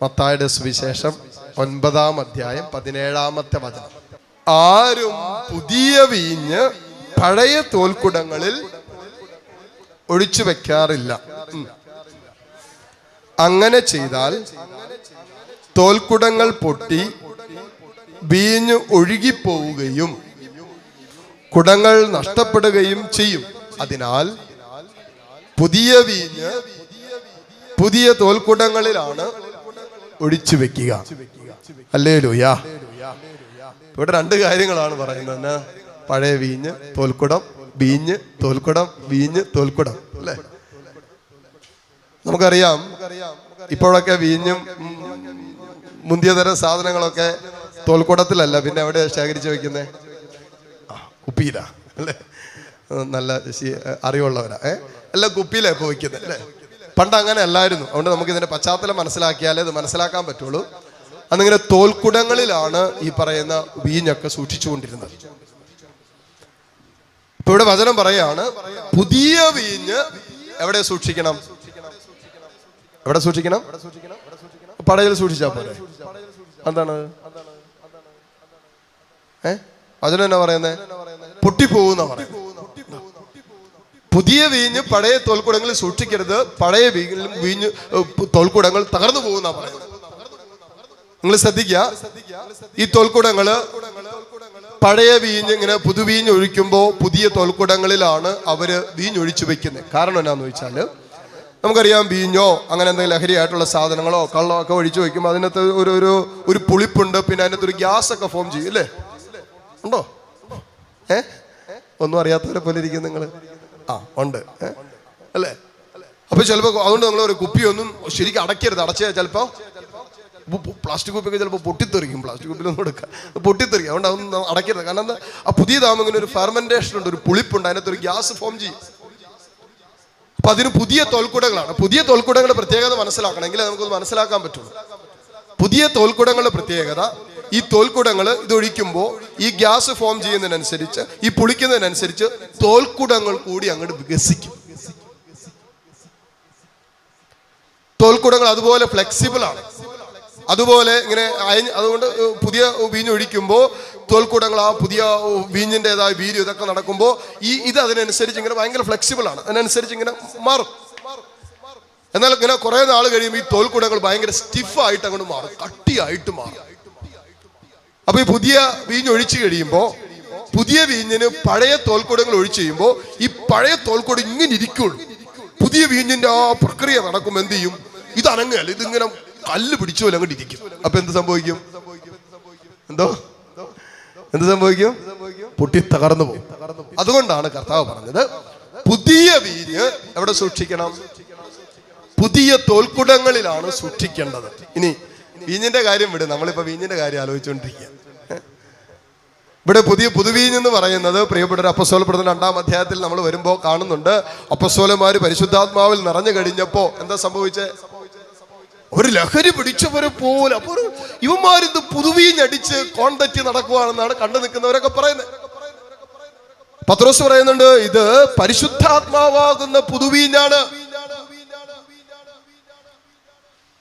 മത്തായിയുടെ സുവിശേഷം 9-ാം അധ്യായം 17-ാമത്തെ വചനം. ആരും പുതിയ വീഞ്ഞ് പഴയ തോൽക്കുടങ്ങളിൽ ഒഴിച്ചു വെക്കാറില്ല. അങ്ങനെ ചെയ്താൽ തോൽക്കുടങ്ങൾ പൊട്ടി വീഞ്ഞ് ഒഴുകിപ്പോവുകയും കുടങ്ങൾ നഷ്ടപ്പെടുകയും ചെയ്യും. അതിനാൽ പുതിയ വീഞ്ഞ് പുതിയ തോൽക്കുടങ്ങളിലാണ് ഒഴിച്ചു വെക്കുക. ഹല്ലേലൂയ. ഇവിടെ രണ്ട് കാര്യങ്ങളാണ് പറയുന്നത്. പഴയ വീഞ്ഞ്, തോൽക്കുടം, വീഞ്ഞ്, തോൽക്കുടം, വീഞ്ഞ്, തോൽക്കുടം. അല്ലേ? നമുക്കറിയാം ഇപ്പോഴൊക്കെ വീഞ്ഞും മുന്തിയതരം സാധനങ്ങളൊക്കെ തോൽക്കുടത്തിലല്ല, പിന്നെ എവിടെ ശേഖരിച്ച് വെക്കുന്നത്? കുപ്പിയില. അല്ലേ? നല്ല അറിവുള്ളവരാ. എല്ലാം കുപ്പിയിലാണ് ഇപ്പോൾ വയ്ക്കുന്നത്. അല്ലേ? പണ്ട് അങ്ങനെ അല്ലായിരുന്നു. അതുകൊണ്ട് നമുക്ക് ഇതിന്റെ പശ്ചാത്തലം മനസ്സിലാക്കിയാലേ ഇത് മനസ്സിലാക്കാൻ പറ്റുള്ളൂ. അന്നിങ്ങനെ തോൽക്കുടങ്ങളിലാണ് ഈ പറയുന്ന വീഞ്ഞൊക്കെ സൂക്ഷിച്ചുകൊണ്ടിരുന്നത്. ഇപ്പൊ ഇവിടെ വചനം പറയാണ്, പുതിയ വീഞ്ഞ് എവിടെ സൂക്ഷിക്കണം? എവിടെ സൂക്ഷിക്കണം? പടയിൽ സൂക്ഷിച്ചാ പോലെ. എന്താണ് വചനം എന്നാ പറയുന്നത്? പൊട്ടിപ്പോകുന്ന പറയുന്നത്. പുതിയ വീഞ്ഞ് പഴയ തോൽക്കുടങ്ങളിൽ സൂക്ഷിക്കരുത്, പഴയ വീഞ്ഞ് തോൽക്കുടങ്ങൾ തകർന്നു പോകുന്ന പറയുന്നത്. നിങ്ങൾ ശ്രദ്ധിക്കുക, ഈ തോൽക്കുടങ്ങള് പഴയ വീഞ്ഞ് ഇങ്ങനെ പുതുവീഞ്ഞ് ഒഴിക്കുമ്പോൾ പുതിയ തോൽക്കുടങ്ങളിലാണ് അവര് വീഞ്ഞൊഴിച്ചു വെക്കുന്നത്. കാരണം എന്നാന്ന് ചോദിച്ചാല്, നമുക്കറിയാം വീഞ്ഞോ അങ്ങനെ എന്തെങ്കിലും ലഹരിയായിട്ടുള്ള സാധനങ്ങളോ കള്ളോ ഒക്കെ ഒഴിച്ചു വെക്കുമ്പോൾ അതിനകത്ത് ഒരു പുളിപ്പുണ്ട്. പിന്നെ അതിനകത്ത് ഒരു ഗ്യാസ് ഒക്കെ ഫോം ചെയ്യും. അല്ലേ? ഉണ്ടോ? ഒന്നും അറിയാത്തവരെ പോലെ ഇരിക്കും നിങ്ങൾ. ഉണ്ട്. അല്ലേ? അപ്പൊ ചിലപ്പോ അതുകൊണ്ട് നിങ്ങൾ ഒരു കുപ്പിയൊന്നും ശരിക്കും അടയ്ക്കരുത്. അടച്ചാൽ ചിലപ്പോ പ്ലാസ്റ്റിക് കുപ്പിയൊക്കെ ചിലപ്പോൾ പൊട്ടിത്തെറിക്കും. പ്ലാസ്റ്റിക് കുപ്പിയിലൊന്നും എടുക്കുക, പൊട്ടിത്തെറിക്കും. അതുകൊണ്ട് അതൊന്നും അടയ്ക്കരുത്. കാരണം എന്താ? ആ പുതിയതാകുമ്പോൾ ഇങ്ങനെ ഒരു ഫെർമെന്റേഷൻ ഉണ്ട്, ഒരു പുളിപ്പുണ്ട്, അതിനകത്ത് ഒരു ഗ്യാസ് ഫോം ചെയ്യും. അപ്പൊ അതിന് പുതിയ തോൽക്കുടങ്ങളാണ്. പുതിയ തോൽക്കുടങ്ങളുടെ പ്രത്യേകത മനസ്സിലാക്കണമെങ്കിൽ നമുക്കൊന്ന് മനസ്സിലാക്കാൻ പറ്റുള്ളൂ. പുതിയ തോൽക്കുടങ്ങളുടെ പ്രത്യേകത, ഈ തോൽക്കുടങ്ങൾ ഇതൊഴിക്കുമ്പോൾ ഈ ഗ്യാസ് ഫോം ചെയ്യുന്നതിനനുസരിച്ച്, ഈ പുളിക്കുന്നതിനനുസരിച്ച് തോൽക്കുടങ്ങൾ കൂടി അങ്ങോട്ട് വികസിക്കും. തോൽക്കുടങ്ങൾ അതുപോലെ ഫ്ലെക്സിബിൾ ആണ്. അതുപോലെ ഇങ്ങനെ അതുകൊണ്ട് പുതിയ വീഞ്ഞ് ഒഴിക്കുമ്പോൾ തോൽക്കുടങ്ങൾ ആ പുതിയ വീഞ്ഞിൻ്റെതായ വീര്യം ഇതൊക്കെ നടക്കുമ്പോൾ ഇത് അതിനനുസരിച്ച് ഇങ്ങനെ ഭയങ്കര ഫ്ലെക്സിബിൾ ആണ്. അതിനനുസരിച്ച് ഇങ്ങനെ മാറും. എന്നാൽ ഇങ്ങനെ കുറെ നാൾ കഴിയുമ്പോൾ ഈ തോൽക്കുടങ്ങൾ ഭയങ്കര സ്റ്റിഫായിട്ട് അങ്ങോട്ട് മാറും, കട്ടിയായിട്ട് മാറും. അപ്പൊ ഈ പുതിയ വീഞ്ഞ് ഒഴിച്ചു കഴിയുമ്പോൾ, പുതിയ വീഞ്ഞിന് പഴയ തോൽക്കുടങ്ങൾ ഒഴിച്ചു കഴിയുമ്പോൾ ഈ പഴയ തോൽക്കുടം ഇങ്ങനെ ഇരിക്കുള്ളൂ. പുതിയ വീഞ്ഞിന്റെ ആ പ്രക്രിയ നടക്കുമ്പോൾ എന്ത് ചെയ്യും? ഇത് അനങ്ങല്ല, ഇതിങ്ങനെ കല്ല് പിടിച്ചു പോലെ അങ്ങോട്ട് ഇരിക്കും. അപ്പൊ എന്ത് സംഭവിക്കും? എന്ത് സംഭവിക്കും? പൊട്ടി തകർന്നു പോകും. അതുകൊണ്ടാണ് കർത്താവ് പറഞ്ഞത്, പുതിയ വീഞ്ഞ് എവിടെ സൂക്ഷിക്കണം? പുതിയ തോൽക്കുടങ്ങളിലാണ് സൂക്ഷിക്കേണ്ടത്. ഇനി വീഞ്ഞിന്റെ കാര്യം വിട്, നമ്മളിപ്പോ വീഞ്ഞിന്റെ കാര്യം ആലോചിച്ചുകൊണ്ടിരിക്കുക. ഇവിടെ പുതുവീഞ്ഞ് എന്ന് പറയുന്നത് പ്രിയപ്പെട്ട അപ്പസ്തോല പ്രവർത്തനം 2-ാം അധ്യായത്തിൽ നമ്മൾ വരുമ്പോൾ കാണുന്നുണ്ട്. അപ്പസ്തോലന്മാര് പരിശുദ്ധാത്മാവിൽ നിറഞ്ഞു കഴിഞ്ഞപ്പോ എന്താ സംഭവിച്ചേ? ഒരു ലഹരി പിടിച്ചവരെ പോലെ. അപ്പൊ ഇവന്മാരിത് പുതുവീഞ്ഞടിച്ച് കോൺതെറ്റി നടക്കുവാണെന്നാണ് കണ്ടു നിൽക്കുന്നവരൊക്കെ പറയുന്നത്. പത്രോസ് പറയുന്നുണ്ട്, ഇത് പരിശുദ്ധാത്മാവാകുന്ന പുതുവീഞ്ഞാണ്.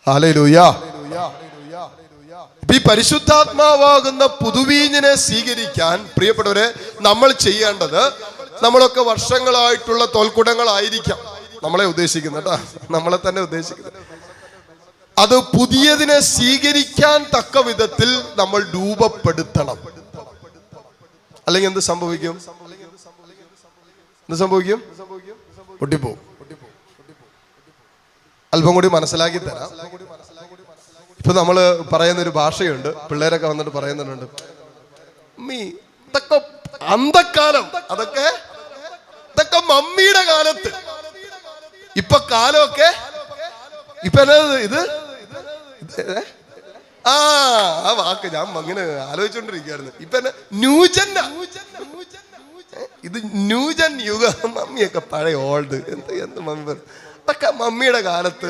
ഹല്ലേലൂയ. ഈ പരിശുദ്ധാത്മാവാകുന്ന പുതുവീഞ്ഞിനെ സ്വീകരിക്കാൻ പ്രിയപ്പെട്ടവരെ നമ്മൾ ചെയ്യേണ്ടത്, നമ്മളൊക്കെ വർഷങ്ങളായിട്ടുള്ള തോൽക്കുടങ്ങളായിരിക്കാം നമ്മളെ ഉദ്ദേശിക്കുന്നത് കേട്ടോ, നമ്മളെ തന്നെ ഉദ്ദേശിക്കുന്നത്. അത് പുതിയതിനെ സ്വീകരിക്കാൻ തക്ക വിധത്തിൽ നമ്മൾ രൂപപ്പെടുത്തണം. അല്ലെങ്കിൽ എന്ത് സംഭവിക്കും? പൊട്ടിപ്പോവും. അല്പം കൂടി മനസ്സിലാക്കി തരാം. ഇപ്പൊ നമ്മള് പറയുന്നൊരു ഭാഷയുണ്ട്, പിള്ളേരൊക്കെ വന്നിട്ട് പറയുന്നുണ്ട്, ഇതൊക്കെ അന്തക്കാലം, ഇതൊക്കെ മമ്മിയുടെ കാലത്ത്. ഇപ്പൊ കാലമൊക്കെ ഇപ്പൊ ഇത് ആ വാക്ക് ഞാൻ അങ്ങനെ ആലോചിച്ചോണ്ടിരിക്കുകയായിരുന്നു. ഇപ്പൊ ന്യൂജൻ, ഇത് ന്യൂജൻ യുഗം. മമ്മിയൊക്കെ പഴയ ഓൾഡ് എന്ത് മമ്മി പറയും, അതൊക്കെ മമ്മിയുടെ കാലത്ത്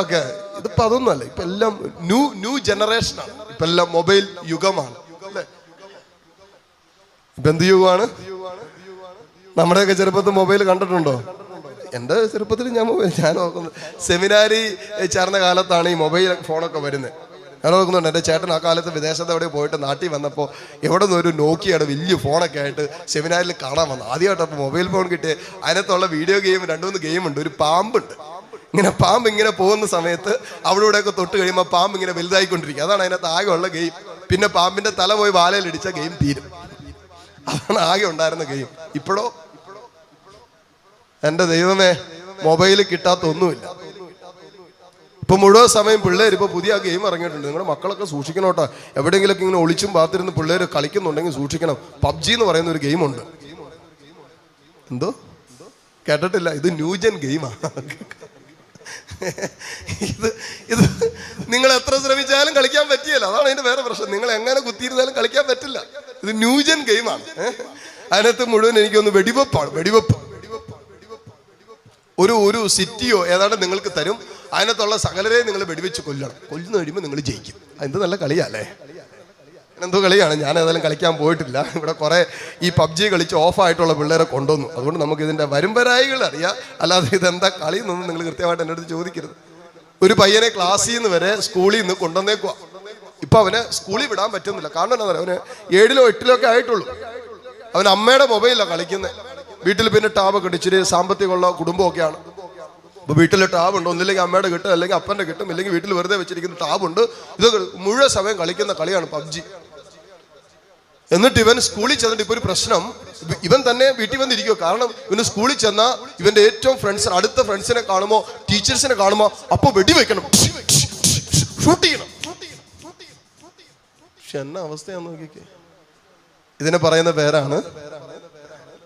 ഓക്കെ. ഇതിപ്പോ അതൊന്നും അല്ല. ഇപ്പൊ എല്ലാം ന്യൂ ജനറേഷനാണ്. ഇപ്പൊ എല്ലാം മൊബൈൽ യുഗമാണ്. അല്ലേ? ഇപ്പൊ എന്ത് യുഗമാണ്? നമ്മുടെയൊക്കെ ചെറുപ്പത്തിൽ മൊബൈൽ കണ്ടിട്ടുണ്ടോ? എൻ്റെ ചെറുപ്പത്തിൽ ഞാൻ നോക്കുന്നത് സെമിനാരി ചേർന്ന കാലത്താണ് ഈ മൊബൈൽ ഫോണൊക്കെ വരുന്നത്. ഞാൻ നോക്കുന്നുണ്ട് എൻ്റെ ചേട്ടൻ ആ കാലത്ത് വിദേശത്ത് എവിടെ പോയിട്ട് നാട്ടിൽ വന്നപ്പോൾ എവിടെ നിന്ന് ഒരു നോക്കിയാണ് വലിയ ഫോണൊക്കെ ആയിട്ട് സെമിനാരിൽ കാണാൻ വന്നു. ആദ്യമായിട്ടപ്പോൾ മൊബൈൽ ഫോൺ കിട്ടിയ അതിനകത്തുള്ള വീഡിയോ ഗെയിം 2-3 ഗെയിമുണ്ട്. ഒരു പാമ്പുണ്ട്, ഇങ്ങനെ പാമ്പ് ഇങ്ങനെ പോകുന്ന സമയത്ത് അവിടെ ഇവിടെയൊക്കെ തൊട്ട് കഴിയുമ്പോൾ പാമ്പ് ഇങ്ങനെ വലുതായിക്കൊണ്ടിരിക്കും. അതാണ് അതിനകത്ത് ആകെ ഉള്ള ഗെയിം. പിന്നെ പാമ്പിൻ്റെ തല പോയി വാലയിലിടിച്ച ഗെയിം തീരും. അതാണ് ആകെ ഉണ്ടായിരുന്ന ഗെയിം. ഇപ്പോഴോ എൻ്റെ ദൈവമേ, മൊബൈൽ കിട്ടാത്ത ഒന്നുമില്ല. ഇപ്പൊ മുഴുവൻ സമയം പിള്ളേർ ഇപ്പൊ പുതിയ ഗെയിം ഇറങ്ങിയിട്ടുണ്ട്. നിങ്ങളുടെ മക്കളൊക്കെ സൂക്ഷിക്കണം കേട്ടോ. എവിടെയെങ്കിലൊക്കെ ഇങ്ങനെ ഒളിച്ചും പാത്തിരുന്ന് പിള്ളേർ കളിക്കുന്നുണ്ടെങ്കിൽ സൂക്ഷിക്കണം. പബ്ജി എന്ന് പറയുന്ന ഒരു ഗെയിമുണ്ട്. എന്തോ കേട്ടിട്ടില്ല? ഇത് ന്യൂജൻ ഗെയിമാണ്. ഇത് നിങ്ങൾ എത്ര ശ്രമിച്ചാലും കളിക്കാൻ പറ്റിയല്ല. അതാണ് അതിന്റെ വേറെ പ്രശ്നം. നിങ്ങൾ എങ്ങനെ കുത്തിയിരുന്നാലും കളിക്കാൻ പറ്റില്ല. ഇത് ന്യൂജൻ ഗെയിമാണ്. അതിനകത്ത് മുഴുവൻ എനിക്കൊന്ന് വെടിവെപ്പാണ്. വെടിവെപ്പ് ഒരു സിറ്റിയോ ഏതാണ്ട് നിങ്ങൾക്ക് തരും. അതിനകത്തുള്ള സകലരെ നിങ്ങൾ വെടിവെച്ച് കൊല്ലണം. കൊല്ലുന്ന കഴിയുമ്പോൾ നിങ്ങൾ ജയിക്കും. എന്ത് നല്ല കളിയല്ലേ? എന്തോ കളിയാണ്. ഞാൻ ഏതായാലും കളിക്കാൻ പോയിട്ടില്ല. ഇവിടെ കുറെ ഈ പബ്ജി കളിച്ച് ഓഫായിട്ടുള്ള പിള്ളേരെ കൊണ്ടുവന്നു. അതുകൊണ്ട് നമുക്ക് ഇതിന്റെ വരുംവരായികൾ അറിയാം. അല്ലാതെ ഇതെന്താ കളി എന്നൊന്നും നിങ്ങൾ കൃത്യമായിട്ട് എൻ്റെ അടുത്ത് ചോദിക്കരുത്. ഒരു പയ്യനെ ക്ലാസ്സിൽ നിന്ന് വരെ സ്കൂളിൽ നിന്ന് കൊണ്ടുവന്നേക്കുക. ഇപ്പൊ അവനെ സ്കൂളിൽ വിടാൻ പറ്റുന്നില്ല. കാരണം എന്താ പറയുക, അവന് 7-ോ 8-ലോ ഒക്കെ ആയിട്ടുള്ളൂ. അവൻ അമ്മയുടെ മൊബൈലിലാണ് കളിക്കുന്നത്. വീട്ടിൽ പിന്നെ ടാബൊക്കെ ഉണ്ട്. ഇച്ചിരി സാമ്പത്തികമുള്ള കുടുംബമൊക്കെയാണ്. അപ്പോൾ വീട്ടിൽ ടാബുണ്ട്. ഒന്നില്ലെങ്കിൽ അമ്മയുടെ കിട്ടും, അല്ലെങ്കിൽ അപ്പൻ്റെ കിട്ടും, അല്ലെങ്കിൽ വീട്ടിൽ വെറുതെ വെച്ചിരിക്കുന്ന ടാബുണ്ട്. ഇത് മുഴുവൻ സമയം കളിക്കുന്ന കളിയാണ് പബ്ജി. എന്നിട്ട് ഇവൻ സ്കൂളിൽ ചെന്നിട്ട് ഇപ്പൊ ഒരു പ്രശ്നം, ഇവൻ തന്നെ വീട്ടിൽ വന്നിരിക്കുമോ. കാരണം ഇവന് സ്കൂളിൽ ചെന്നാൽ ഇവന്റെ ഏറ്റവും ഫ്രണ്ട്സിന്, അടുത്ത ഫ്രണ്ട്സിനെ കാണുമോ, ടീച്ചേഴ്സിനെ കാണുമോ, അപ്പൊ വെടിവെക്കണം, ഷൂട്ട് ചെയ്യണം. പക്ഷെ എന്നാ അവസ്ഥയാന്ന് നോക്കിക്കേ. ഇതിനെ പറയുന്ന പേരാണ്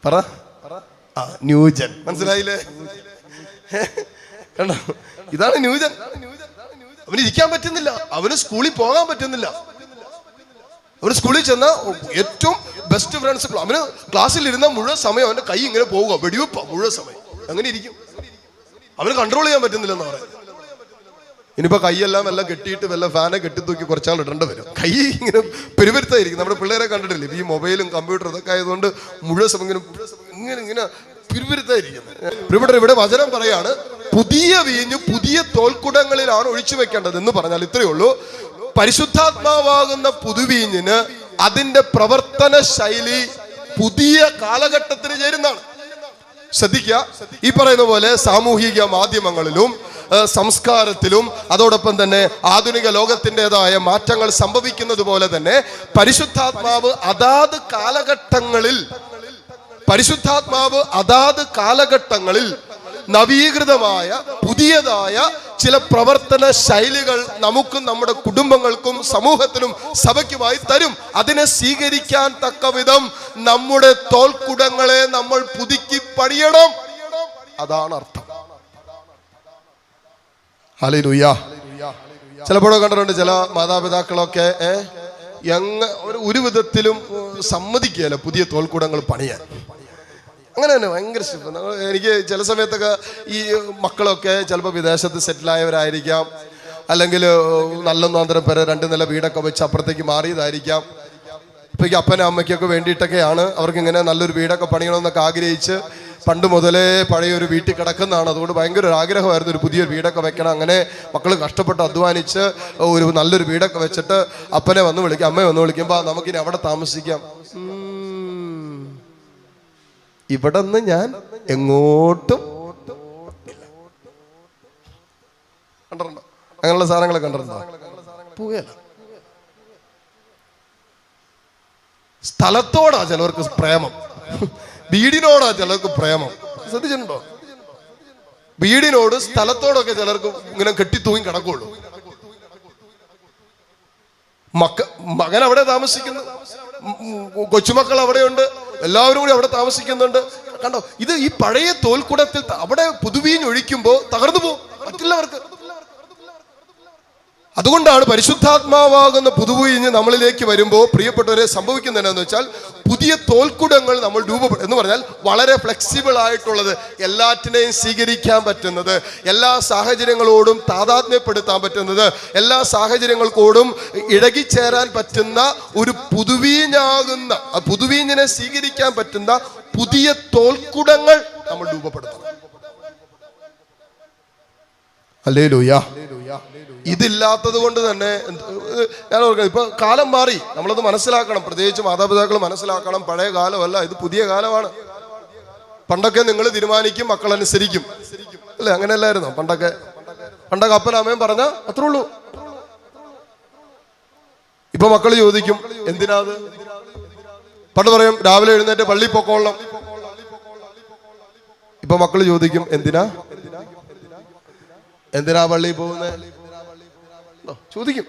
പറ ന്യൂജൻ. മനസ്സിലായില്ലേ? കണ്ടോ, ഇതാണ് ന്യൂജൻ. അവന് ഇരിക്കാൻ പറ്റുന്നില്ല, അവന് സ്കൂളിൽ പോകാൻ പറ്റുന്നില്ല. അവന് സ്കൂളിൽ ചെന്ന ഏറ്റവും ബെസ്റ്റ് ഫ്രണ്ട്സ്, അവന് ക്ലാസ്സിൽ ഇരുന്ന മുഴുവൻ സമയം അവന്റെ കൈ ഇങ്ങനെ പോവുക, വെടിവെപ്പ മുഴുവൻ സമയം. അങ്ങനെ ഇരിക്കും. അവന് കൺട്രോൾ ചെയ്യാൻ പറ്റുന്നില്ലെന്ന് പറയാം. ഇനിയിപ്പോ കൈയെല്ലാം എല്ലാം കെട്ടിയിട്ട് വല്ല ഫാനെ കെട്ടിത്തൂക്കി കുറച്ചാൾ ഇടേണ്ടി വരും. കൈ ഇങ്ങനെ പെരുപരുത്തായിരിക്കും. നമ്മുടെ പിള്ളേരെ കണ്ടിട്ടില്ലേ, ഈ മൊബൈലും കമ്പ്യൂട്ടറും ഇതൊക്കെ ആയതുകൊണ്ട് മുഴുവൻ സമയം ഇങ്ങനെ പിരുവിരിതായിരിക്കുന്നത്. ഇവിടെ വചനം പറയാണ്, പുതിയ വീഞ്ഞ് പുതിയ തോൽക്കുടങ്ങളിലാണ് ഒഴിച്ചു വെക്കേണ്ടത് എന്ന് പറഞ്ഞാൽ ഇത്രയേ ഉള്ളൂ. പരിശുദ്ധാത്മാവാകുന്ന പുതുവീഞ്ഞിന് അതിന്റെ പ്രവർത്തന ശൈലി പുതിയ കാലഘട്ടത്തിന് ചേരുന്നതാണ്. ശ്രദ്ധിക്കുക, ഈ പറയുന്ന പോലെ സാമൂഹിക മാധ്യമങ്ങളിലും സംസ്കാരത്തിലും അതോടൊപ്പം തന്നെ ആധുനിക ലോകത്തിൻ്റെതായ മാറ്റങ്ങൾ സംഭവിക്കുന്നത് പോലെ തന്നെ പരിശുദ്ധാത്മാവ് അതാത് കാലഘട്ടങ്ങളിൽ നവീകൃതമായ പുതിയതായ ചില പ്രവർത്തന ശൈലികൾ നമുക്കും നമ്മുടെ കുടുംബങ്ങൾക്കും സമൂഹത്തിനും സഭയ്ക്കുമായി തരും. അതിനെ സ്വീകരിക്കാൻ തക്ക വിധം നമ്മുടെ തോൽക്കുടങ്ങളെ നമ്മൾ പുതുക്കി പണിയണം. അതാണ് അർത്ഥം. ഹല്ലേലൂയ. ചിലപ്പോഴൊക്കെ കണ്ടിട്ടുണ്ട് ചില മാതാപിതാക്കളൊക്കെ ഒരു വിധത്തിലും സമ്മതിക്കുകയല്ല പുതിയ തോൽക്കുടങ്ങൾ പണിയാൻ. അങ്ങനെ തന്നെ ഭയങ്കര ഇഷ്ടം. എനിക്ക് ചില സമയത്തൊക്കെ ഈ മക്കളൊക്കെ ചിലപ്പോൾ വിദേശത്ത് സെറ്റിലായവരായിരിക്കാം, അല്ലെങ്കിൽ നല്ലൊന്നാന്തരം പേരെ 2 നില വീടൊക്കെ വെച്ച് അപ്പുറത്തേക്ക് മാറിയതായിരിക്കാം. ഇപ്പൊ ഈ അപ്പനും അമ്മയ്ക്കൊക്കെ വേണ്ടിയിട്ടൊക്കെയാണ് അവർക്ക് ഇങ്ങനെ നല്ലൊരു വീടൊക്കെ പണിയണമെന്നൊക്കെ ആഗ്രഹിച്ച് പണ്ട് മുതലേ പഴയൊരു വീട്ടിൽ കിടക്കുന്നതാണ്. അതുകൊണ്ട് ഭയങ്കര ഒരു ആഗ്രഹമായിരുന്നു ഒരു പുതിയൊരു വീടൊക്കെ വെക്കണം. അങ്ങനെ മക്കൾ കഷ്ടപ്പെട്ട് അധ്വാനിച്ച് ഒരു നല്ലൊരു വീടൊക്കെ വെച്ചിട്ട് അപ്പനെ വന്ന് വിളിക്കും, അമ്മയെ വന്ന് വിളിക്കുമ്പോൾ നമുക്കിനി അവിടെ താമസിക്കാം. ഇവിടെ നിന്ന് ഞാൻ എങ്ങോട്ടും കണ്ടിട്ടുണ്ടോ? അങ്ങനെയുള്ള സാധനങ്ങളെ കണ്ടിട്ടുണ്ടോ? പോവുകയല്ല. സ്ഥലത്തോടാ ചിലവർക്ക് പ്രേമം, വീടിനോടാ ചിലർക്ക് പ്രേമം. ശ്രദ്ധിച്ചിട്ടുണ്ടോ? വീടിനോട് സ്ഥലത്തോടൊക്കെ ചിലർക്ക് ഇങ്ങനെ കെട്ടിത്തൂങ്ങി കിടക്കുള്ളൂ. മകൻ അവിടെ താമസിക്കുന്നു, കൊച്ചുമക്കൾ അവിടെയുണ്ട്, എല്ലാവരും കൂടി അവിടെ താമസിക്കുന്നുണ്ട്. കണ്ടോ, ഇത് ഈ പഴയ തോൽക്കുടത്തിൽ അവിടെ പുതുവീഞ്ഞൊഴിക്കുമ്പോൾ തകർന്നു പോകും മറ്റുള്ളവർക്ക്. അതുകൊണ്ടാണ് പരിശുദ്ധാത്മാവാകുന്ന പുതുവീഞ്ഞ് നമ്മളിലേക്ക് വരുമ്പോൾ പ്രിയപ്പെട്ടവരെ സംഭവിക്കുന്നത് എന്താണെന്ന് വെച്ചാൽ പുതിയ തോൽക്കുടങ്ങൾ നമ്മൾ രൂപപ്പെടും. എന്ന് പറഞ്ഞാൽ വളരെ ഫ്ലെക്സിബിൾ ആയിട്ടുള്ളത്, എല്ലാറ്റിനെയും സ്വീകരിക്കാൻ പറ്റുന്നത്, എല്ലാ സാഹചര്യങ്ങളോടും താതാത്മ്യപ്പെടുത്താൻ പറ്റുന്നത്, എല്ലാ സാഹചര്യങ്ങൾക്കോടും ഇഴകിച്ചേരാൻ പറ്റുന്ന ഒരു പുതുവീഞ്ഞാകുന്ന പുതുവീഞ്ഞിനെ സ്വീകരിക്കാൻ പറ്റുന്ന പുതിയ തോൽക്കുടങ്ങൾ നമ്മൾ രൂപപ്പെടുത്തണം. ഹല്ലേലൂയ. ഇതില്ലാത്തത് കൊണ്ട് തന്നെ ഞാൻ ഓർക്കാം, ഇപ്പൊ കാലം മാറി, നമ്മളത് മനസ്സിലാക്കണം. പ്രത്യേകിച്ച് മാതാപിതാക്കൾ മനസ്സിലാക്കണം, പഴയ കാലമല്ല, ഇത് പുതിയ കാലമാണ്. പണ്ടൊക്കെ നിങ്ങൾ തീരുമാനിക്കും, മക്കൾ അനുസരിക്കും, അല്ലേ? അങ്ങനെയല്ലായിരുന്നോ പണ്ടൊക്കെ? അപ്പനും അമ്മയും പറഞ്ഞ അത്രേ ഉള്ളൂ. ഇപ്പൊ മക്കൾ ചോദിക്കും എന്തിനാ അത്? പണ്ട് പറയും രാവിലെ എഴുന്നേറ്റ് പള്ളി പൊക്കോളണം. ഇപ്പൊ മക്കൾ ചോദിക്കും എന്തിനാ പള്ളിയിൽ പോകുന്നത് ചോദിക്കും.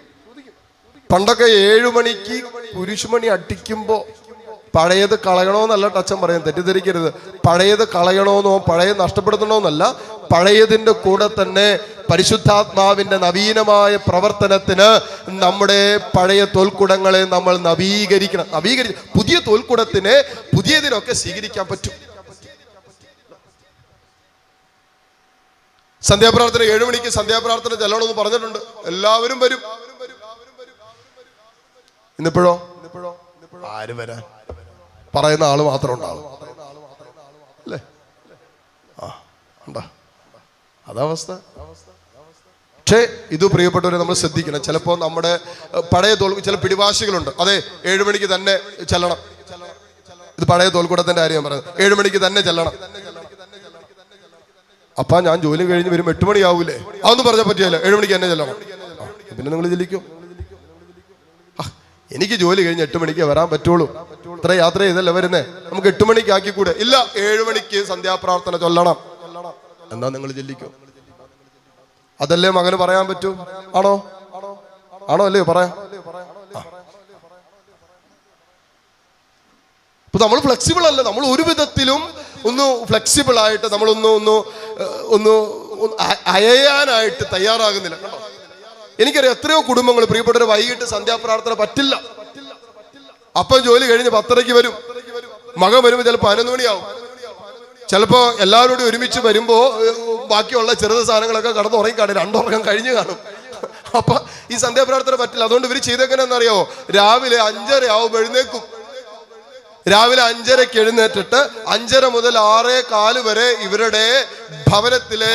പണ്ടൊക്കെ 7 മണിക്ക് കുരിശുമണി അടിക്കുമ്പോ പഴയത് കളയണോന്നല്ല ടച്ചൻ പറയും, തെറ്റിദ്ധരിക്കരുത്. പഴയത് കളയണോന്നോ പഴയത് നഷ്ടപ്പെടുത്തണോന്നല്ല, പഴയതിൻ്റെ കൂടെ തന്നെ പരിശുദ്ധാത്മാവിന്റെ നവീനമായ പ്രവർത്തനത്തിന് നമ്മുടെ പഴയ തോൽക്കുടങ്ങളെ നമ്മൾ നവീകരിക്കണം. പുതിയ തോൽക്കുടത്തിനെ പുതിയതിനൊക്കെ സ്വീകരിക്കാൻ പറ്റും. സന്ധ്യാപ്രാർത്ഥന 7 മണിക്ക് സന്ധ്യാപ്രാർത്ഥന ചെല്ലണമെന്ന് പറഞ്ഞിട്ടുണ്ട്. എല്ലാവരും വരും. ഇന്നിപ്പോഴോ ആര് വരാൻ? പറയുന്ന ആള് മാത്രം ഉണ്ടാവും, അല്ലേ? അതവസ്ഥ. പക്ഷേ ഇത് പ്രിയപ്പെട്ടവരെ നമ്മൾ ശ്രദ്ധിക്കണം. ചിലപ്പോൾ നമ്മുടെ പഴയ ചില പിടിവാശികളുണ്ട്. അതെ, 7 മണിക്ക് തന്നെ ചെല്ലണം. ഇത് പഴയ തോൽക്കൂടത്തിന്റെ കാര്യം പറയുന്നത്. 7 മണിക്ക് തന്നെ ചെല്ലണം. അപ്പൊ ഞാൻ ജോലി കഴിഞ്ഞ് വരും 8 മണിയാവൂലേ? അതൊന്നും പറഞ്ഞാൽ പറ്റിയല്ല. 7 മണിക്ക് തന്നെ ചെല്ലണം. പിന്നെ നിങ്ങൾ ചെല്ലിക്കും. എനിക്ക് ജോലി കഴിഞ്ഞ് 8 മണിക്ക് വരാൻ പറ്റുള്ളൂ. ഇത്ര യാത്ര ചെയ്തല്ലേ വരുന്നേ, നമുക്ക് 8 മണിക്ക് ആക്കിക്കൂടെ? ഇല്ല, 7 മണിക്ക് സന്ധ്യാപ്രാർത്ഥന ചൊല്ലണം. എന്നാ നിങ്ങൾ ചെല്ലിക്കോ? അതല്ലേ മകന് പറയാൻ പറ്റൂ? ആണോ അല്ലയോ? പറയാം. ഇപ്പൊ നമ്മൾ ഫ്ലെക്സിബിൾ അല്ല. നമ്മൾ ഒരു വിധത്തിലും ഒന്ന് ഫ്ലെക്സിബിൾ ആയിട്ട് ഒന്ന് അയയാനായിട്ട് തയ്യാറാകുന്നില്ല. എനിക്കറിയാം എത്രയോ കുടുംബങ്ങൾ, പ്രിയപ്പെട്ടവരെ, വൈകിട്ട് സന്ധ്യാപ്രാർത്ഥന പറ്റില്ല. അപ്പം ജോലി കഴിഞ്ഞ് 10:30 വരും. മകൻ വരുമ്പോൾ ചിലപ്പോൾ 11 മണിയാവും. ചിലപ്പോ എല്ലാവരോടും ഒരുമിച്ച് വരുമ്പോ ബാക്കിയുള്ള ചെറുത് സാധനങ്ങളൊക്കെ കടന്നുറങ്ങി കാണും, 2 ഉറക്കം കഴിഞ്ഞ് കാണും. അപ്പൊ ഈ സന്ധ്യാപ്രാർത്ഥന പറ്റില്ല. അതുകൊണ്ട് ഇവർ ചെയ്തേക്കണെന്നറിയാവോ? രാവിലെ 5:30 ആവും എഴുന്നേക്കും. രാവിലെ 5:30 എഴുന്നേറ്റിട്ട് 5:30 മുതൽ 6:15 വരെ ഇവരുടെ ഭവനത്തിലെ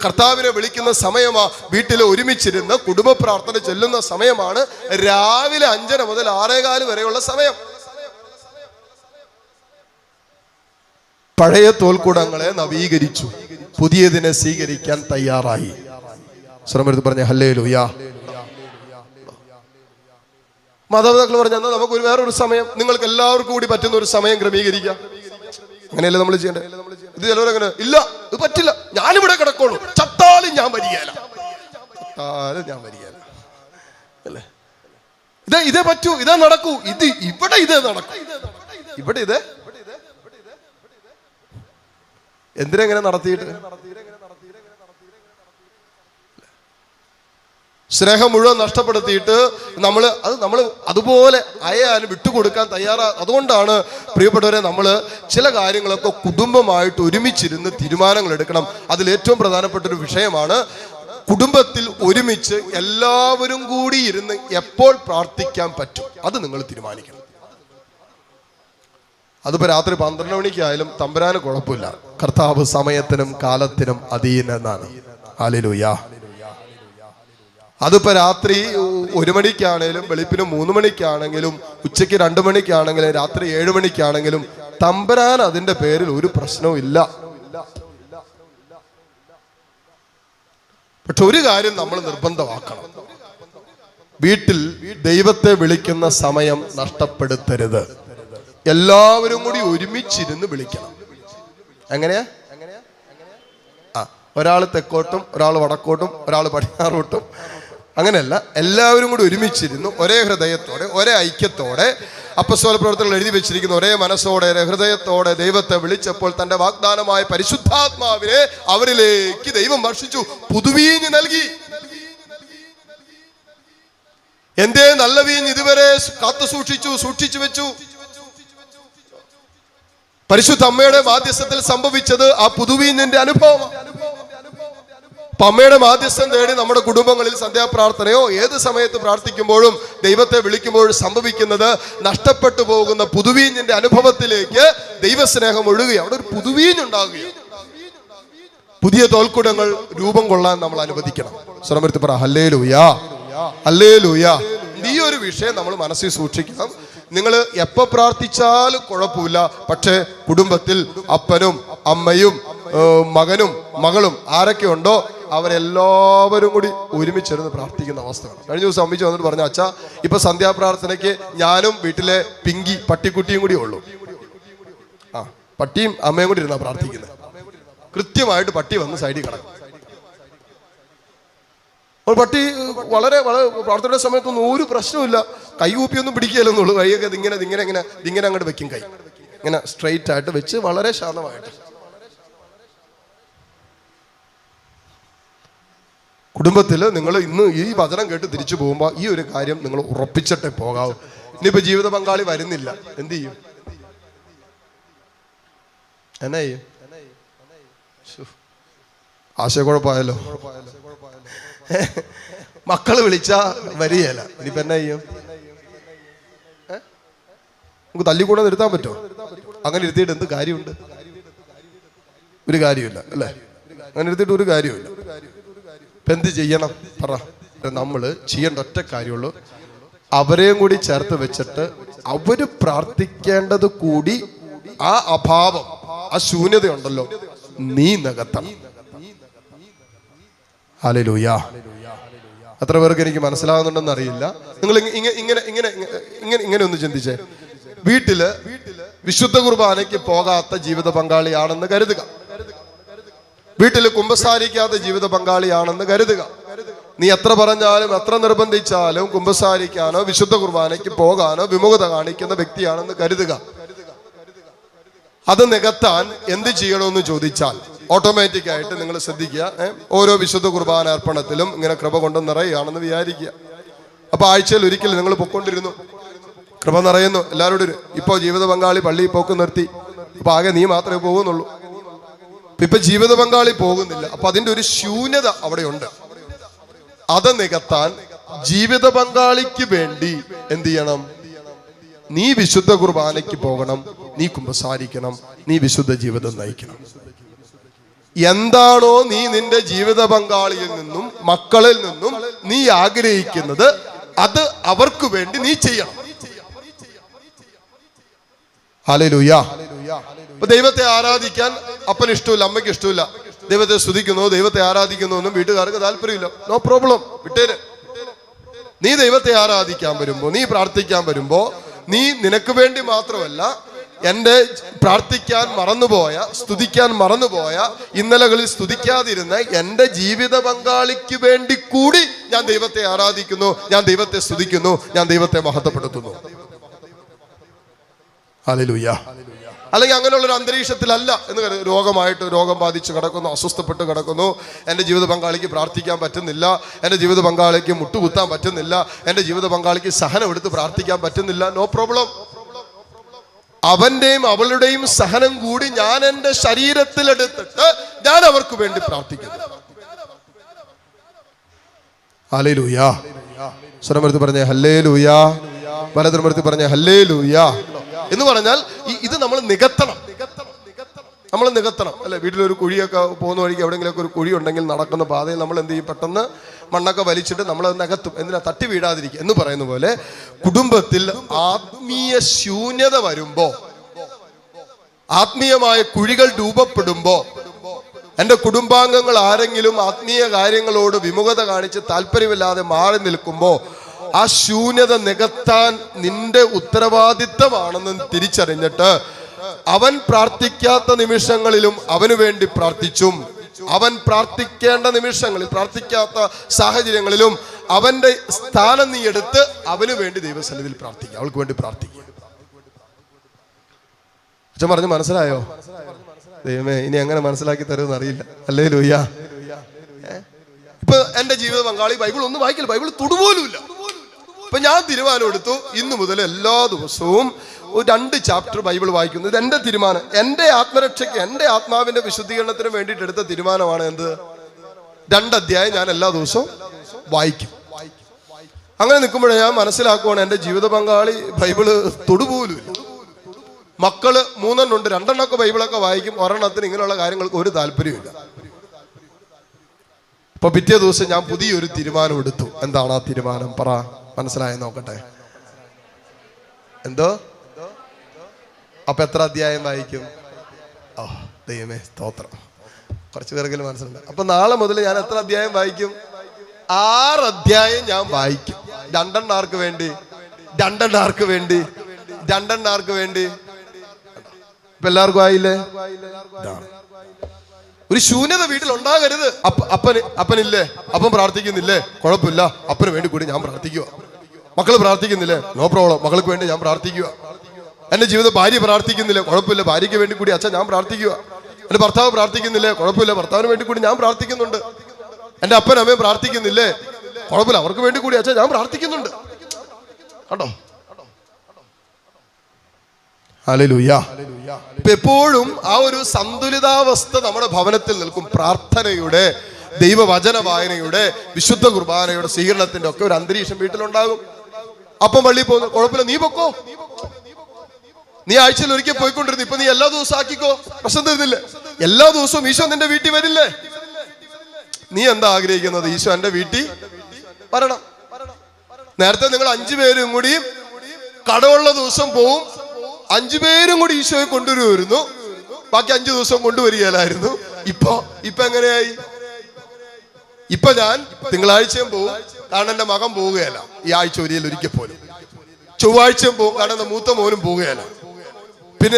കർത്താവിനെ വിളിക്കുന്ന സമയമാ. വീട്ടിൽ ഒരുമിച്ചിരുന്ന് കുടുംബ പ്രാർത്ഥന ചൊല്ലുന്ന സമയമാണ് രാവിലെ 5:30 മുതൽ 6:15 വരെയുള്ള സമയം. പഴയ തോൽക്കൂടങ്ങളെ നവീകരിച്ചു, പുതിയതിനെ സ്വീകരിക്കാൻ തയ്യാറായി. ശ്രമം പറഞ്ഞ ഹല്ലേലൂയ. മാതാപിതാക്കൾ പറഞ്ഞാൽ നമുക്ക് വേറൊരു സമയം, നിങ്ങൾക്ക് എല്ലാവർക്കും കൂടി പറ്റുന്ന ഒരു സമയം ക്രമീകരിക്കാം. അങ്ങനെയല്ലേ നമ്മൾ ചെയ്യേണ്ടത്? ഇത് ചിലവരങ്ങനെ ഇല്ല, ഇത് പറ്റില്ല, ഞാനിവിടെ കിടക്കുള്ളൂ, ചത്താലും ഞാൻ വരികയില്ല അല്ലേ? ഇതേ പറ്റൂ, ഇതേ നടക്കൂ, ഇവിടെ ഇതേ നടക്കൂ, ഇവിടെ ഇതേ. എന്തിനെങ്ങനെ നടത്തിയിട്ട്? സ്നേഹം മുഴുവൻ നഷ്ടപ്പെടുത്തിയിട്ട് നമ്മൾ അതുപോലെ അയയാനും വിട്ടുകൊടുക്കാൻ അതുകൊണ്ടാണ് പ്രിയപ്പെട്ടവരെ, നമ്മൾ ചില കാര്യങ്ങളൊക്കെ കുടുംബമായിട്ട് ഒരുമിച്ചിരുന്ന് തീരുമാനങ്ങൾ എടുക്കണം. അതിൽ ഏറ്റവും പ്രധാനപ്പെട്ട ഒരു വിഷയമാണ് കുടുംബത്തിൽ ഒരുമിച്ച് എല്ലാവരും കൂടി ഇരുന്ന് എപ്പോൾ പ്രാർത്ഥിക്കാൻ പറ്റും, അത് നിങ്ങൾ തീരുമാനിക്കണം. അതിപ്പോ രാത്രി 12 മണിക്കായാലും തമ്പുരാന് കുഴപ്പമില്ല. കർത്താവ് സമയത്തിനും കാലത്തിനും അധീനനാണ്. ഹല്ലേലൂയ. അതിപ്പോ രാത്രി 1 മണിക്കാണേലും വെളുപ്പിന് 3 മണിക്കാണെങ്കിലും ഉച്ചയ്ക്ക് 2 മണിക്കാണെങ്കിലും രാത്രി 7 മണിക്കാണെങ്കിലും തമ്പുരാൻ അതിന്റെ പേരിൽ ഒരു പ്രശ്നവും ഇല്ല. പക്ഷെ ഒരു കാര്യം നമ്മൾ നിർബന്ധമാക്കണം, വീട്ടിൽ ദൈവത്തെ വിളിക്കുന്ന സമയം നഷ്ടപ്പെടുത്തരുത്. എല്ലാവരും കൂടി ഒരുമിച്ചിരുന്ന് വിളിക്കണം. എങ്ങനെയാ? ഒരാൾ തെക്കോട്ടും, ഒരാൾ വടക്കോട്ടും, ഒരാൾ പടിഞ്ഞാറോട്ടും, അങ്ങനെയല്ല. എല്ലാവരും കൂടി ഒരുമിച്ചിരുന്നു ഒരേ ഹൃദയത്തോടെ, ഒരേ ഐക്യത്തോടെ, അപ്പസ്തോല പ്രവർത്തനങ്ങൾ എഴുതി വെച്ചിരിക്കുന്ന ഒരേ മനസ്സോടെ, ഹൃദയത്തോടെ ദൈവത്തെ വിളിച്ചപ്പോൾ തന്റെ വാഗ്ദാനമായ പരിശുദ്ധാത്മാവിനെ അവരിലേക്ക് ദൈവം വർഷിച്ചു, പുതുവീഞ്ഞ് നൽകി. എന്തേ നല്ല വീഞ്ഞ് ഇതുവരെ കാത്തു സൂക്ഷിച്ചു വെച്ചു. പരിശുദ്ധ അമ്മയുടെ മാധ്യസ്ഥത്തിൽ സംഭവിച്ചത് ആ പുതുവീഞ്ഞിന്റെ അനുഭവമാണ്. അമ്മയുടെ മാധ്യസ്ഥം തേടി നമ്മുടെ കുടുംബങ്ങളിൽ സന്ധ്യാപ്രാർത്ഥനയോ ഏത് സമയത്ത് പ്രാർത്ഥിക്കുമ്പോഴും ദൈവത്തെ വിളിക്കുമ്പോഴും സംഭവിക്കുന്നത് നഷ്ടപ്പെട്ടു പോകുന്ന പുതുവീഞ്ഞിന്റെ അനുഭവത്തിലേക്ക് ദൈവസ്നേഹം ഒഴുകുക. അവിടെ ഒരു പുതുവീഞ്ഞുണ്ടാകുകയാണ്. പുതിയ തോൽക്കുടങ്ങൾ രൂപം കൊള്ളാൻ നമ്മൾ അനുവദിക്കണം. സ്വരമെടുത്ത് പറ ഹല്ലേലൂയാ, ഹല്ലേലൂയാ. ഈ ഒരു വിഷയം നമ്മൾ മനസ്സിൽ സൂക്ഷിക്കണം. നിങ്ങൾ എപ്പോൾ പ്രാർത്ഥിച്ചാലും കുഴപ്പമില്ല, പക്ഷേ കുടുംബത്തിൽ അപ്പനും അമ്മയും മകനും മകളും ആരൊക്കെ ഉണ്ടോ അവരെല്ലാവരും കൂടി ഒരുമിച്ചിരുന്ന് പ്രാർത്ഥിക്കുന്ന അവസ്ഥയാണ്. കഴിഞ്ഞ ദിവസം അമ്മിച്ച് വന്നിട്ട് പറഞ്ഞു, അച്ഛാ ഇപ്പൊ സന്ധ്യാപ്രാർത്ഥനയ്ക്ക് ഞാനും വീട്ടിലെ പിങ്കി പട്ടിക്കുട്ടിയും കൂടി ഉള്ളൂ. പട്ടിയും അമ്മയും കൂടി ഇരുന്നാ പ്രാർത്ഥിക്കുന്നത്. കൃത്യമായിട്ട് പട്ടി വന്ന് സൈഡിൽ കിടക്കും. പട്ടി വളരെ പ്രാർത്ഥനയുടെ സമയത്തൊന്നും ഒരു പ്രശ്നമില്ല, കൈ കൂപ്പിയൊന്നും പിടിക്കുകയല്ലെന്നുള്ളൂ. കൈയൊക്കെ ഇങ്ങനെ അങ്ങോട്ട് വെക്കും, കൈ ഇങ്ങനെ സ്ട്രെയിറ്റ് ആയിട്ട് വെച്ച് വളരെ ശാന്തമായിട്ട്. കുടുംബത്തിൽ നിങ്ങൾ ഇന്ന് ഈ വചനം കേട്ട് തിരിച്ചു പോകുമ്പോൾ ഈ ഒരു കാര്യം നിങ്ങൾ ഉറപ്പിച്ചിട്ടേ പോകാവൂ. ഇനിയിപ്പോ ജീവിത പങ്കാളി വരുന്നില്ല, എന്ത് ചെയ്യും? എന്നാ ചെയ്യും? ആശയക്കുഴപ്പമായല്ലോ. മക്കള് വിളിച്ചാ വരികയല്ല, ഇനിയിപ്പോ എന്നാ ചെയ്യും? നമുക്ക് തല്ലിക്കൂടെ നിർത്താൻ പറ്റുമോ? അങ്ങനെ ഇരുത്തിയിട്ട് എന്ത് കാര്യമുണ്ട്? ഒരു കാര്യമില്ല അല്ലേ? അങ്ങനെ ഇരുത്തിയിട്ട് ഒരു കാര്യമില്ല. ഇപ്പൊ എന്ത് ചെയ്യണം പറ? നമ്മൾ ചെയ്യേണ്ട ഒറ്റ കാര്യമുള്ളൂ, അവരെയും കൂടി ചേർത്ത് വെച്ചിട്ട് അവര് പ്രാർത്ഥിക്കേണ്ടത് കൂടി ആ അഭാവം, ആ ശൂന്യതയുണ്ടല്ലോ, നീ നികത്തണം. ഹല്ലേലൂയ. എത്ര പേർക്ക് എനിക്ക് മനസ്സിലാകുന്നുണ്ടെന്ന് അറിയില്ല. നിങ്ങൾ ഇങ്ങനെ ഒന്ന് ചിന്തിച്ചേ. വീട്ടില് വിശുദ്ധ കുർബാനയ്ക്ക് പോകാത്ത ജീവിത പങ്കാളിയാണെന്ന് കരുതുക. വീട്ടിൽ കുമ്പസാരിക്കാത്ത ജീവിത പങ്കാളിയാണെന്ന് കരുതുക. നീ എത്ര പറഞ്ഞാലും എത്ര നിർബന്ധിച്ചാലും കുമ്പസാരിക്കാനോ വിശുദ്ധ കുർബാനയ്ക്ക് പോകാനോ വിമുഖത കാണിക്കുന്ന വ്യക്തിയാണെന്ന് കരുതുക. അത് നികത്താൻ എന്ത് ചെയ്യണമെന്ന് ചോദിച്ചാൽ ഓട്ടോമാറ്റിക് ആയിട്ട് നിങ്ങൾ ശ്രദ്ധിക്കുക. ഓരോ വിശുദ്ധ കുർബാന അർപ്പണത്തിലും ഇങ്ങനെ കൃപ കൊണ്ട് നിറയുകയാണെന്ന് വിചാരിക്കുക. അപ്പൊ ആഴ്ചയിൽ ഒരിക്കൽ നിങ്ങൾ പൊക്കൊണ്ടിരുന്നു, കൃപ നിറയുന്നു എല്ലാവരോടും. ഇപ്പോ ജീവിത പങ്കാളി പള്ളിയിൽ പോക്ക് നിർത്തി, അപ്പൊ ആകെ നീ മാത്രമേ പോകുന്നുള്ളൂ. ഇപ്പൊ ജീവിത പങ്കാളി പോകുന്നില്ല, അപ്പൊ അതിന്റെ ഒരു ശൂന്യത അവിടെ ഉണ്ട്. അത് നികത്താൻ ജീവിത പങ്കാളിക്ക് വേണ്ടി എന്ത് ചെയ്യണം? നീ വിശുദ്ധ കുർബാനയ്ക്ക് പോകണം, നീ കുമ്പസാരിക്കണം, നീ വിശുദ്ധ ജീവിതം നയിക്കണം. എന്താണോ നീ നിന്റെ ജീവിത പങ്കാളിയിൽ നിന്നും മക്കളിൽ നിന്നും നീ ആഗ്രഹിക്കുന്നത്, അത് അവർക്ക് വേണ്ടി നീ ചെയ്യണം. ഹല്ലേലൂയ. ഇപ്പൊ ദൈവത്തെ ആരാധിക്കാൻ അപ്പന് ഇഷ്ടമില്ല, അമ്മയ്ക്ക് ഇഷ്ടമില്ല, ദൈവത്തെ സ്തുതിക്കുന്നു, ദൈവത്തെ ആരാധിക്കുന്നു എന്നും വീട്ടുകാർക്ക് താല്പര്യമില്ല. നോ പ്രോബ്ലം, വിട്ടേര്. നീ ദൈവത്തെ ആരാധിക്കാൻ വരുമ്പോ, നീ പ്രാർത്ഥിക്കാൻ വരുമ്പോ, നീ നിനക്ക് വേണ്ടി മാത്രമല്ല, എന്റെ പ്രാർത്ഥിക്കാൻ മറന്നുപോയ, സ്തുതിക്കാൻ മറന്നുപോയ, ഇന്നലകളിൽ സ്തുതിക്കാതിരുന്ന എന്റെ ജീവിത പങ്കാളിക്ക് വേണ്ടി കൂടി ഞാൻ ദൈവത്തെ ആരാധിക്കുന്നു, ഞാൻ ദൈവത്തെ സ്തുതിക്കുന്നു, ഞാൻ ദൈവത്തെ മഹത്വപ്പെടുത്തുന്നു. ഹല്ലേലൂയ. അല്ലെങ്കിൽ അങ്ങനെയുള്ളൊരു അന്തരീക്ഷത്തിലല്ല എന്ന് രോഗമായിട്ട് രോഗം ബാധിച്ച് കിടക്കുന്നു, അസ്വസ്ഥപ്പെട്ട് കിടക്കുന്നു, എൻ്റെ ജീവിത പങ്കാളിക്ക് പ്രാർത്ഥിക്കാൻ പറ്റുന്നില്ല, എൻ്റെ ജീവിത പങ്കാളിക്ക് മുട്ടുകുത്താൻ പറ്റുന്നില്ല, എൻ്റെ ജീവിത പങ്കാളിക്ക് സഹനം എടുത്ത് പ്രാർത്ഥിക്കാൻ പറ്റുന്നില്ല. No problem. അവന്റെയും അവളുടെയും സഹനം കൂടി ഞാൻ എൻ്റെ ശരീരത്തിലെടുത്തിട്ട് ഞാൻ അവർക്ക് വേണ്ടി പ്രാർത്ഥിക്കുന്നു. ഹല്ലേലൂയ. സ്വരമെടുത്ത് പറഞ്ഞേ ഹല്ലേലൂയ. വലതുമെടുത്ത് പറഞ്ഞേ ഹല്ലേലൂയ. എന്ന് പറഞ്ഞാൽ ഇത് നമ്മൾ നികത്തണം, നമ്മൾ നികത്തണം അല്ലെ? വീട്ടിലൊരു കുഴിയൊക്കെ പോകുന്ന വഴിക്ക് എവിടെയെങ്കിലൊക്കെ ഒരു കുഴി ഉണ്ടെങ്കിൽ നടക്കുന്ന പാതയിൽ നമ്മൾ എന്ത് ചെയ്യും? പെട്ടെന്ന് മണ്ണൊക്കെ വലിച്ചിട്ട് നമ്മൾ നികത്തും. എന്തിനാ? തട്ടി വീഴാതിരിക്കുക എന്ന് പറയുന്ന പോലെ കുടുംബത്തിൽ ആത്മീയ ശൂന്യത വരുമ്പോ, ആത്മീയമായ കുഴികൾ രൂപപ്പെടുമ്പോ, എൻ്റെ കുടുംബാംഗങ്ങൾ ആരെങ്കിലും ആത്മീയ കാര്യങ്ങളോട് വിമുഖത കാണിച്ച് താല്പര്യമില്ലാതെ മാറി നിൽക്കുമ്പോ, ആ ശൂന്യത നികത്താൻ നിന്റെ ഉത്തരവാദിത്തമാണെന്ന് തിരിച്ചറിഞ്ഞിട്ട് അവൻ പ്രാർത്ഥിക്കാത്ത നിമിഷങ്ങളിലും അവന് വേണ്ടി പ്രാർത്ഥിച്ചും, അവൻ പ്രാർത്ഥിക്കേണ്ട നിമിഷങ്ങളിൽ, പ്രാർത്ഥിക്കാത്ത സാഹചര്യങ്ങളിലും അവന്റെ സ്ഥാനം നീ എടുത്ത് അവന് വേണ്ടി ദൈവസന്നിധിയിൽ പ്രാർത്ഥിക്കുക, അവൾക്ക് വേണ്ടി പ്രാർത്ഥിക്കുക. അച്ഛൻ പറഞ്ഞു മനസ്സിലായോ? ദൈവമേ, ഇനി എങ്ങനെ മനസ്സിലാക്കി തരുമെന്ന് അറിയില്ല. ഹല്ലേലൂയ. ഇപ്പൊ എന്റെ ജീവിത പങ്കാളി ബൈബിൾ ഒന്നും വായിക്കില്ല, ബൈബിൾ തൊടുപോലുമില്ല. ഇപ്പൊ ഞാൻ തീരുമാനം എടുത്തു, ഇന്നു മുതൽ എല്ലാ ദിവസവും 2 ചാപ്റ്റർ ബൈബിൾ വായിക്കുന്നു. ഇത് എന്റെ തീരുമാനം, എന്റെ ആത്മരക്ഷയ്ക്ക്, എന്റെ ആത്മാവിന്റെ വിശുദ്ധീകരണത്തിന് വേണ്ടിയിട്ട് എടുത്ത തീരുമാനമാണ്. എന്ത്? 2 അധ്യായം ഞാൻ എല്ലാ ദിവസവും വായിക്കും. അങ്ങനെ നിൽക്കുമ്പോഴേ ഞാൻ മനസ്സിലാക്കുവാണ്, എന്റെ ജീവിത പങ്കാളി ബൈബിള് തൊടുപോലുമില്ല. മക്കള് 3 എണ്ണം ഉണ്ട്, 2 എണ്ണമൊക്കെ ബൈബിളൊക്കെ വായിക്കും, ഒരെണ്ണത്തിന് ഇങ്ങനെയുള്ള കാര്യങ്ങൾക്ക് ഒരു താല്പര്യമില്ല. അപ്പൊ പിറ്റേ ദിവസം ഞാൻ പുതിയൊരു തീരുമാനം എടുത്തു. എന്താണ് ആ തീരുമാനം? പറ, മനസ്സിലായി നോക്കട്ടെ. എന്തോ? അപ്പൊ എത്ര അധ്യായം വായിക്കും? ഓ ദൈവമേ സ്തോത്രം, കുറച്ച് പേർക്കെങ്കിലും മനസ്സിലുണ്ട്. അപ്പൊ നാളെ മുതൽ ഞാൻ എത്ര അധ്യായം വായിക്കും? 6 അധ്യായം ഞാൻ വായിക്കും. രണ്ടെണ്ണാർക്ക് വേണ്ടി. ഇപ്പൊ എല്ലാവർക്കും ആയില്ലേ? ഒരു ശൂന്യത വീട്ടിൽ ഉണ്ടാകരുത്. അപ്പനില്ലേ? അപ്പൻ പ്രാർത്ഥിക്കുന്നില്ലേ? കുഴപ്പമില്ല, അപ്പന് വേണ്ടി കൂടി ഞാൻ പ്രാർത്ഥിക്കുക. മക്കള് പ്രാർത്ഥിക്കുന്നില്ലേ? നോ പ്രോബ്ലം, മക്കൾക്ക് വേണ്ടി ഞാൻ പ്രാർത്ഥിക്കുക. എന്റെ ജീവിതം ഭാര്യ പ്രാർത്ഥിക്കുന്നില്ലേ? കുഴപ്പമില്ല, ഭാര്യയ്ക്ക് വേണ്ടി കൂടി അച്ഛൻ ഞാൻ പ്രാർത്ഥിക്കുക. എന്റെ ഭർത്താവ് പ്രാർത്ഥിക്കുന്നില്ലേ? കുഴപ്പമില്ല, ഭർത്താവിന് വേണ്ടി കൂടി ഞാൻ പ്രാർത്ഥിക്കുന്നുണ്ട്. എന്റെ അപ്പൻ അമ്മയും പ്രാർത്ഥിക്കുന്നില്ലേ? കുഴപ്പമില്ല, അവർക്ക് വേണ്ടി കൂടി അച്ഛൻ ഞാൻ പ്രാർത്ഥിക്കുന്നുണ്ട്. കണ്ടോ? ഹല്ലേലൂയ. എപ്പോഴും ആ ഒരു സന്തുലിതാവസ്ഥ നമ്മുടെ ഭവനത്തിൽ നിൽക്കും. പ്രാർത്ഥനയുടെ, ദൈവവചന വായനയുടെ, വിശുദ്ധ കുർബാനയുടെ, സ്വീകരണത്തിന്റെ ഒക്കെ ഒരു അന്തരീക്ഷം വീട്ടിലുണ്ടാകും. അപ്പം പള്ളിയിൽ പോകുന്നു, കുഴപ്പമില്ല, നീ പൊക്കോ. നീ ആഴ്ചയിൽ ഒരിക്കൽ പോയിക്കൊണ്ടിരുന്നു, ഇപ്പൊ നീ എല്ലാ ദിവസവും ആക്കിക്കോ, പ്രശ്നം തരുന്നില്ലേ? എല്ലാ ദിവസവും ഈശോ നിന്റെ വീട്ടിൽ വരില്ലേ? നീ എന്താ ആഗ്രഹിക്കുന്നത്? ഈശോ എന്റെ വീട്ടിൽ വരണം. നേരത്തെ നിങ്ങൾ 5 പേരും കൂടി കടമുള്ള ദിവസം പോവും, 5 പേരും കൂടി ഈശോയെ കൊണ്ടുവരുമായിരുന്നു, ബാക്കി 5 ദിവസം കൊണ്ടുവരികയില്ലായിരുന്നു. ഇപ്പൊ എങ്ങനെയായി? ഇപ്പൊ ഞാൻ തിങ്കളാഴ്ചയും പോവും, കാരണം എന്റെ മകൻ പോവുകയല്ല ഈ ആഴ്ച ഒരിക്കൽ പോലും. ചൊവ്വാഴ്ചയും പോവും, കാരണം എന്റെ മൂത്ത മോനും പോവുകയല്ല. പിന്നെ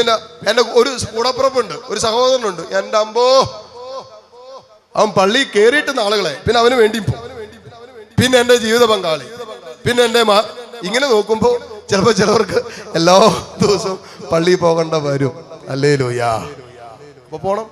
എന്റെ ഒരു കൂടപ്പുറപ്പുണ്ട്, ഒരു സഹോദരനുണ്ട്. എന്റെ അമ്പോ, അവൻ പള്ളി കയറിയിട്ട് ആളുകളെ, പിന്നെ അവന് വേണ്ടിയും പോകും. പിന്നെ എന്റെ ജീവിത പങ്കാളി, പിന്നെ എന്റെ ഇങ്ങനെ നോക്കുമ്പോ ചിലപ്പോ ചിലവർക്ക് എല്ലാ ദിവസവും പള്ളിയിൽ പോകേണ്ട വരും. ഹല്ലേലൂയ. അപ്പൊ പോണം.